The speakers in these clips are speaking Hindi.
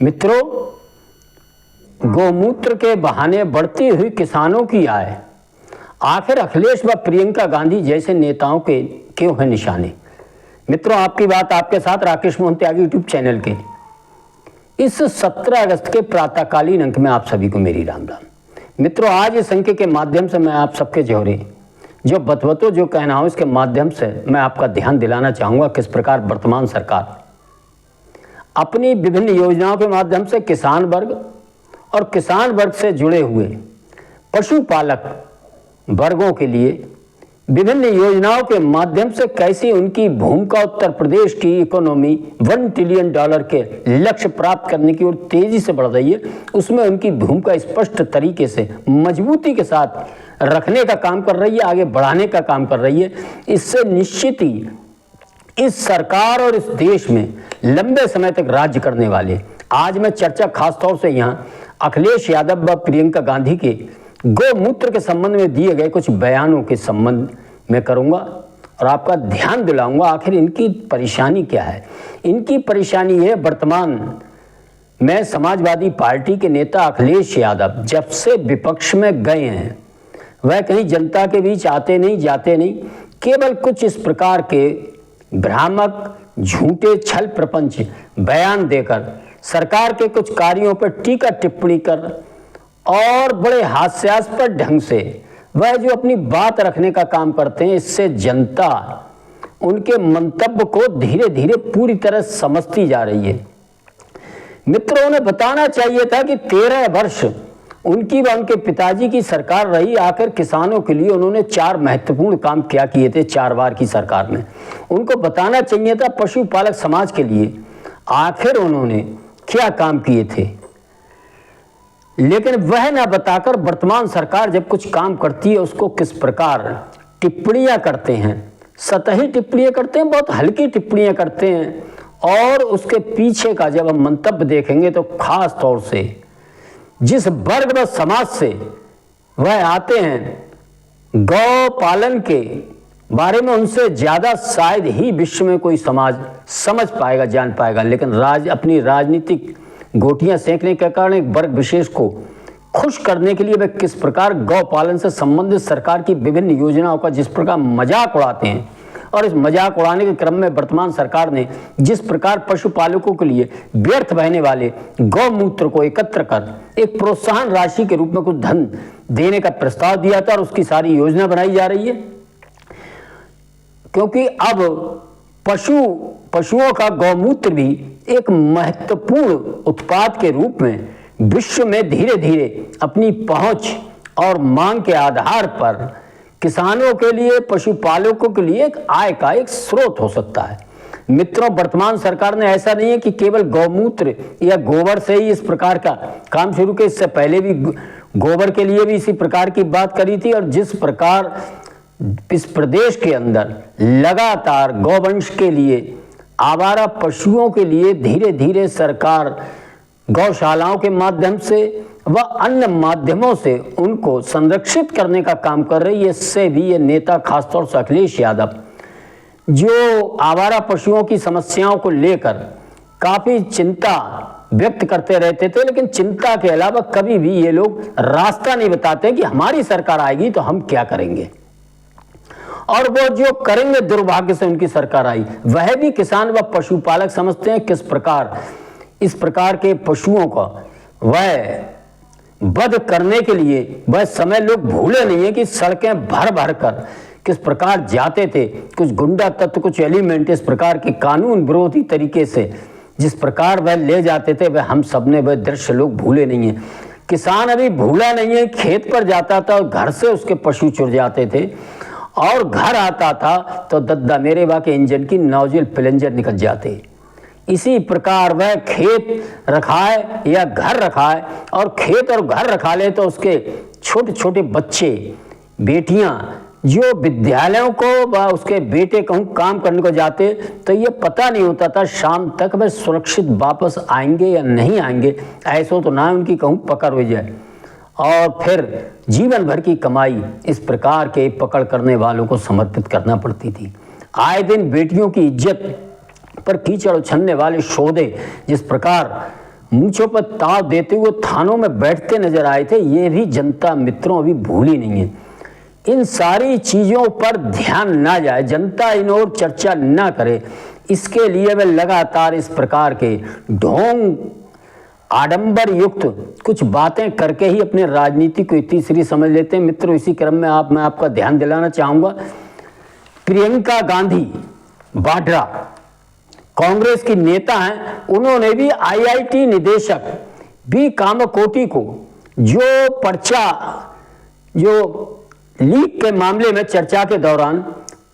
मित्रों, गौमूत्र के बहाने बढ़ती हुई किसानों की आय आखिर अखिलेश व प्रियंका गांधी जैसे नेताओं के क्यों है निशाने। मित्रों, आपकी बात आपके साथ राकेश मोहन त्यागी यूट्यूब चैनल के इस 17 अगस्त के प्रातःकालीन अंक में आप सभी को मेरी राम राम। मित्रों, आज इस अंक के माध्यम से मैं आप सबके जोहरे जो बतवतो जो कहना हो इसके माध्यम से मैं आपका ध्यान दिलाना चाहूँगा किस प्रकार वर्तमान सरकार अपनी विभिन्न योजनाओं के माध्यम से किसान वर्ग और किसान वर्ग से जुड़े हुए पशुपालक वर्गों के लिए विभिन्न योजनाओं के माध्यम से कैसी उनकी भूमिका उत्तर प्रदेश की इकोनॉमी $1 ट्रिलियन के लक्ष्य प्राप्त करने की ओर तेजी से बढ़ रही है, उसमें उनकी भूमिका स्पष्ट तरीके से मजबूती के साथ रखने का काम कर रही है, आगे बढ़ाने का काम कर रही है। इससे निश्चित ही इस सरकार और इस देश में लंबे समय तक राज्य करने वाले, आज मैं चर्चा खासतौर से यहाँ अखिलेश यादव व प्रियंका गांधी के गौमूत्र के संबंध में दिए गए कुछ बयानों के संबंध में करूंगा और आपका ध्यान दिलाऊंगा आखिर इनकी परेशानी क्या है। इनकी परेशानी है, वर्तमान में समाजवादी पार्टी के नेता अखिलेश यादव जब से विपक्ष में गए हैं वह कहीं जनता के बीच आते नहीं, जाते नहीं, केवल कुछ इस प्रकार के भ्रामक झूठे छल प्रपंच बयान देकर सरकार के कुछ कार्यों पर टीका टिप्पणी कर और बड़े हास्यास्पद ढंग से वह जो अपनी बात रखने का काम करते हैं, इससे जनता उनके मंतव्य को धीरे धीरे पूरी तरह समझती जा रही है। मित्रों, उन्हें बताना चाहिए था कि 13 वर्ष उनकी व उनके पिताजी की सरकार रही, आखिर किसानों के लिए उन्होंने 4 महत्वपूर्ण काम क्या किए थे 4 बार की सरकार में। उनको बताना चाहिए था पशुपालक समाज के लिए आखिर उन्होंने क्या काम किए थे, लेकिन वह ना बताकर वर्तमान सरकार जब कुछ काम करती है उसको किस प्रकार टिप्पणियां करते हैं, सतही टिप्पणियां करते हैं, बहुत हल्की टिप्पणियां करते हैं। और उसके पीछे का जब हम मंतव्य देखेंगे तो खास तौर से जिस वर्ग व समाज से वह आते हैं, गौ पालन के बारे में उनसे ज़्यादा शायद ही विश्व में कोई समाज समझ पाएगा, जान पाएगा। लेकिन अपनी राजनीतिक गोटियां सेंकने के कारण एक वर्ग विशेष को खुश करने के लिए वे किस प्रकार गौ पालन से संबंधित सरकार की विभिन्न योजनाओं का जिस प्रकार मजाक उड़ाते हैं, और इस मजाक उड़ाने के क्रम में वर्तमान सरकार ने जिस प्रकार पशुपालकों के लिए व्यर्थ बहने वाले गौमूत्र को एकत्र कर एक प्रोत्साहन राशि के रूप में कुछ धन देने का प्रस्ताव दिया था और उसकी सारी योजना बनाई जा रही है। क्योंकि अब पशुओं का गौमूत्र भी एक महत्वपूर्ण उत्पाद के रूप में विश्व में धीरे धीरे अपनी पहुंच और मांग के आधार पर किसानों के लिए, पशुपालकों के लिए एक आय का एक स्रोत हो सकता है। मित्रों, वर्तमान सरकार ने ऐसा नहीं है कि केवल गौमूत्र या गोबर से ही इस प्रकार का काम शुरू किया, इससे पहले भी गोबर के लिए भी इसी प्रकार की बात करी थी। और जिस प्रकार इस प्रदेश के अंदर लगातार गौवंश के लिए, आवारा पशुओं के लिए धीरे धीरे सरकार गौशालाओं के माध्यम से व अन्य माध्यमों से उनको संरक्षित करने का काम कर रही है। इससे भी ये नेता खासतौर से अखिलेश यादव जो आवारा पशुओं की समस्याओं को लेकर काफ़ी चिंता व्यक्त करते रहते थे, लेकिन चिंता के अलावा कभी भी ये लोग रास्ता नहीं बताते कि हमारी सरकार आएगी तो हम क्या करेंगे। और वो जो करेंगे, दुर्भाग्य से उनकी सरकार आई, वह भी किसान व पशुपालक समझते हैं किस प्रकार इस प्रकार के पशुओं का वह वध करने के लिए वह समय लोग भूले नहीं है कि सड़कें भर भर कर किस प्रकार जाते थे कुछ गुंडा तत्व, कुछ एलिमेंट इस प्रकार के कानून विरोधी तरीके से जिस प्रकार वह ले जाते थे, वह हम सब ने वह दृश्य लोग भूले नहीं है। किसान अभी भूला नहीं है, खेत पर जाता था और घर से उसके पशु चुर जाते थे और घर आता था तो दद्दा मेरे बा के इंजन की नौजिल प्लेंजर निकल जाते। इसी प्रकार वह खेत रखाए या घर रखाए, और खेत और घर रखा ले तो उसके छोटे छोटे बच्चे, बेटियां जो विद्यालयों को व उसके बेटे कहूँ काम करने को जाते, तो ये पता नहीं होता था शाम तक वह सुरक्षित वापस आएंगे या नहीं आएंगे। ऐसा तो ना उनकी कहूँ पकड़ हो जाए और फिर जीवन भर की कमाई इस प्रकार के पकड़ करने वालों को समर्पित करना पड़ती थी। आए दिन बेटियों की इज्जत पर कीचड़ उछलने वाले सौदे जिस प्रकार मूंछों पर ताव देते हुए थानों में बैठते नजर आए थे, ये भी जनता मित्रों अभी भूली नहीं है। इन सारी चीजों पर ध्यान ना जाए, जनता इन और चर्चा ना करे, इसके लिए वे लगातार इस प्रकार के ढोंग आडंबर युक्त कुछ बातें करके ही अपने राजनीति को तीसरी समझ लेते हैं। मित्रों, इसी क्रम में मैं आपका ध्यान दिलाना चाहूंगा, प्रियंका गांधी वाड्रा कांग्रेस की नेता हैं, उन्होंने भी आईआईटी निदेशक बी कामकोटी को जो पर्चा जो लीक के मामले में चर्चा के दौरान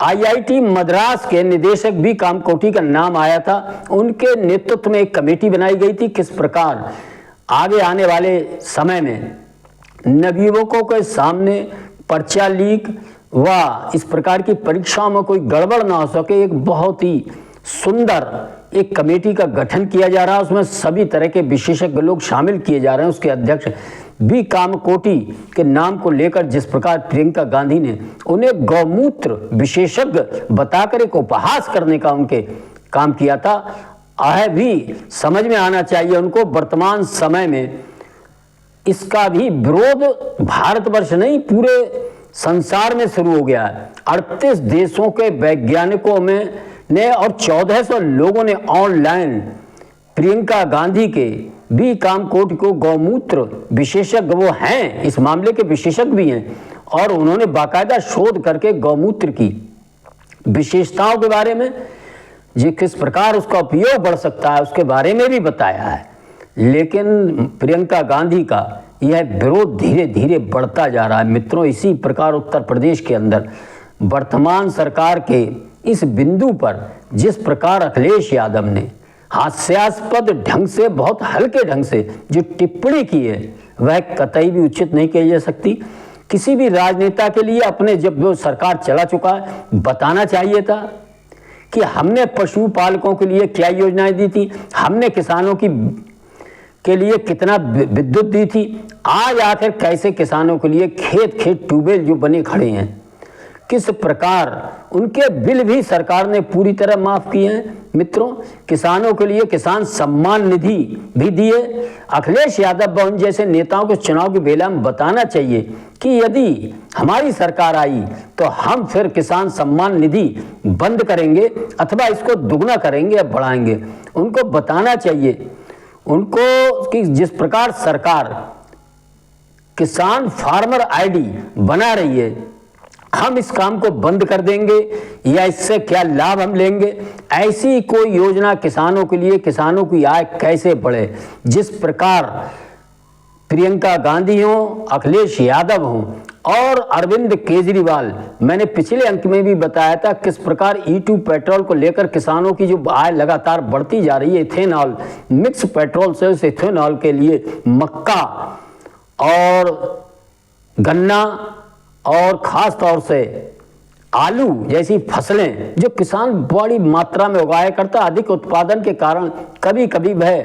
आईआईटी मद्रास के निदेशक बी कामकोटी का नाम आया था, उनके नेतृत्व में एक कमेटी बनाई गई थी, किस प्रकार आगे आने वाले समय में नवयुवकों के सामने पर्चा लीक व इस प्रकार की परीक्षाओं में कोई गड़बड़ ना हो सके, एक बहुत ही सुंदर एक कमेटी का गठन किया जा रहा है। उसमें सभी तरह के विशेषज्ञ लोग शामिल किए जा रहे हैं। उसके अध्यक्ष बी कामकोटी के नाम को लेकर जिस प्रकार प्रियंका गांधी ने उन्हें गौमूत्र विशेषज्ञ बताकर एक उपहास करने का उनके काम किया था, यह भी समझ में आना चाहिए उनको। वर्तमान समय में इसका भी विरोध भारतवर्ष नहीं पूरे संसार में शुरू हो गया है। 38 देशों के वैज्ञानिकों में ने और 1400 लोगों ने ऑनलाइन प्रियंका गांधी के बी कामकोटी को गौमूत्र विशेषज्ञ, वो हैं इस मामले के विशेषज्ञ भी हैं, और उन्होंने बाकायदा शोध करके गौमूत्र की विशेषताओं के बारे में ये किस प्रकार उसका उपयोग बढ़ सकता है उसके बारे में भी बताया है। लेकिन प्रियंका गांधी का यह विरोध धीरे धीरे बढ़ता जा रहा है। मित्रों, इसी प्रकार उत्तर प्रदेश के अंदर वर्तमान सरकार के इस बिंदु पर जिस प्रकार अखिलेश यादव ने हास्यास्पद ढंग से, बहुत हल्के ढंग से जो टिप्पणी की है, वह कतई भी उचित नहीं कही जा सकती। किसी भी राजनेता के लिए अपने जब वो सरकार चला चुका है बताना चाहिए था कि हमने पशुपालकों के लिए क्या योजनाएं दी थी, हमने किसानों के लिए कितना विद्युत दी थी, आज आखिर कैसे किसानों के लिए खेत खेत ट्यूबवेल जो बने खड़े हैं, किस प्रकार उनके बिल भी सरकार ने पूरी तरह माफ किए हैं। मित्रों, किसानों के लिए किसान सम्मान निधि भी दिए। अखिलेश यादव व उन जैसे नेताओं को चुनाव की बेला में बताना चाहिए कि यदि हमारी सरकार आई तो हम फिर किसान सम्मान निधि बंद करेंगे अथवा इसको दुगना करेंगे या बढ़ाएंगे। उनको बताना चाहिए उनको कि जिस प्रकार सरकार किसान फार्मर आईडी बना रही है, हम इस काम को बंद कर देंगे या इससे क्या लाभ हम लेंगे। ऐसी कोई योजना किसानों के लिए, किसानों की आय कैसे बढ़े। जिस प्रकार प्रियंका गांधी हो, अखिलेश यादव हो और अरविंद केजरीवाल, मैंने पिछले अंक में भी बताया था किस प्रकार E2 पेट्रोल को लेकर किसानों की जो आय लगातार बढ़ती जा रही है। इथेनॉल, मिक्स पेट्रोल से उस इथेनॉल के लिए मक्का और गन्ना और ख़ास तौर से आलू जैसी फसलें जो किसान बड़ी मात्रा में उगाया करता, अधिक उत्पादन के कारण कभी कभी वह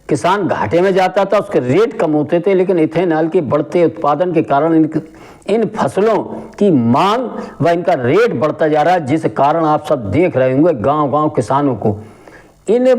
किसान घाटे में जाता था, उसके रेट कम होते थे। लेकिन इथेनॉल के बढ़ते उत्पादन के कारण इन फसलों की मांग व इनका रेट बढ़ता जा रहा है, जिस कारण आप सब देख रहे होंगे गांव-गांव किसानों को इन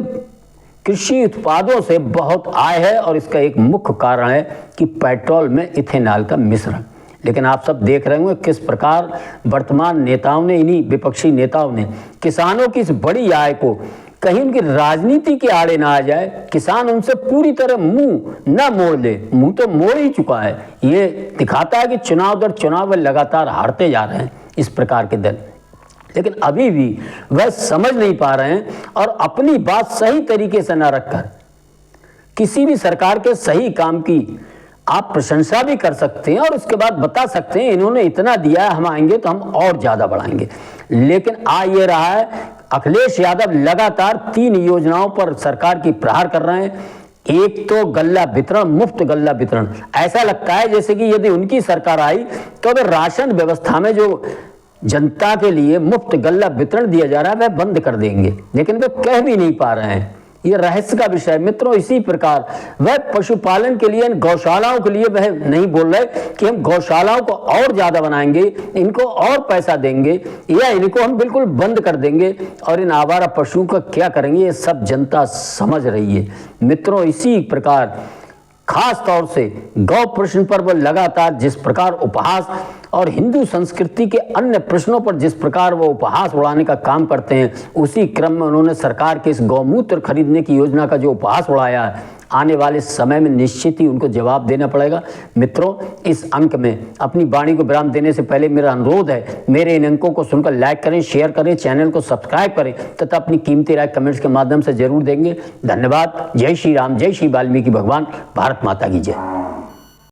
कृषि उत्पादों से बहुत आय है। और इसका एक मुख्य कारण है कि पेट्रोल में इथेनॉल का मिश्रण। लेकिन आप सब देख रहे होंगे किस प्रकार वर्तमान नेताओं ने, इन्हीं विपक्षी नेताओं ने किसानों की इस बड़ी आय को कहीं उनकी राजनीति के आड़े ना आ जाए, किसान उनसे पूरी तरह मुंह ना मोड़ ले। मुंह तो मोड़ ही चुका है। ये दिखाता है कि चुनाव दर चुनाव लगातार हारते जा रहे हैं इस प्रकार के दल, लेकिन अभी भी वह समझ नहीं पा रहे हैं और अपनी बात सही तरीके से ना रखकर किसी भी सरकार के सही काम की आप प्रशंसा भी कर सकते हैं और उसके बाद बता सकते हैं इन्होंने इतना दिया है, हम आएंगे तो हम और ज्यादा बढ़ाएंगे। लेकिन आ ये रहा है, अखिलेश यादव लगातार 3 योजनाओं पर सरकार की प्रहार कर रहे हैं। एक तो गल्ला वितरण, मुफ्त गल्ला वितरण। ऐसा लगता है जैसे कि यदि उनकी सरकार आई तो वे राशन व्यवस्था में जो जनता के लिए मुफ्त गल्ला वितरण दिया जा रहा है वह बंद कर देंगे, लेकिन वे कह भी नहीं पा रहे हैं। ये रहस्य का विषय है मित्रों। इसी प्रकार वह पशुपालन के लिए, गौशालाओं के लिए वह नहीं बोल रहे कि हम गौशालाओं को और ज्यादा बनाएंगे, इनको और पैसा देंगे या इनको हम बिल्कुल बंद कर देंगे और इन आवारा पशुओं का क्या करेंगे, ये सब जनता समझ रही है मित्रों। इसी प्रकार खास तौर से गौ प्रश्न पर वो लगातार जिस प्रकार उपहास और हिंदू संस्कृति के अन्य प्रश्नों पर जिस प्रकार वो उपहास उड़ाने का काम करते हैं, उसी क्रम में उन्होंने सरकार के इस गौमूत्र खरीदने की योजना का जो उपहास उड़ाया है, आने वाले समय में निश्चित ही उनको जवाब देना पड़ेगा। मित्रों, इस अंक में अपनी वाणी को विराम देने से पहले मेरा अनुरोध है, मेरे इन अंकों को सुनकर लाइक करें, शेयर करें, चैनल को सब्सक्राइब करें तथा अपनी कीमती राय कमेंट्स के माध्यम से जरूर देंगे। धन्यवाद। जय श्री राम, जय श्री वाल्मीकि भगवान, भारत माता की जय।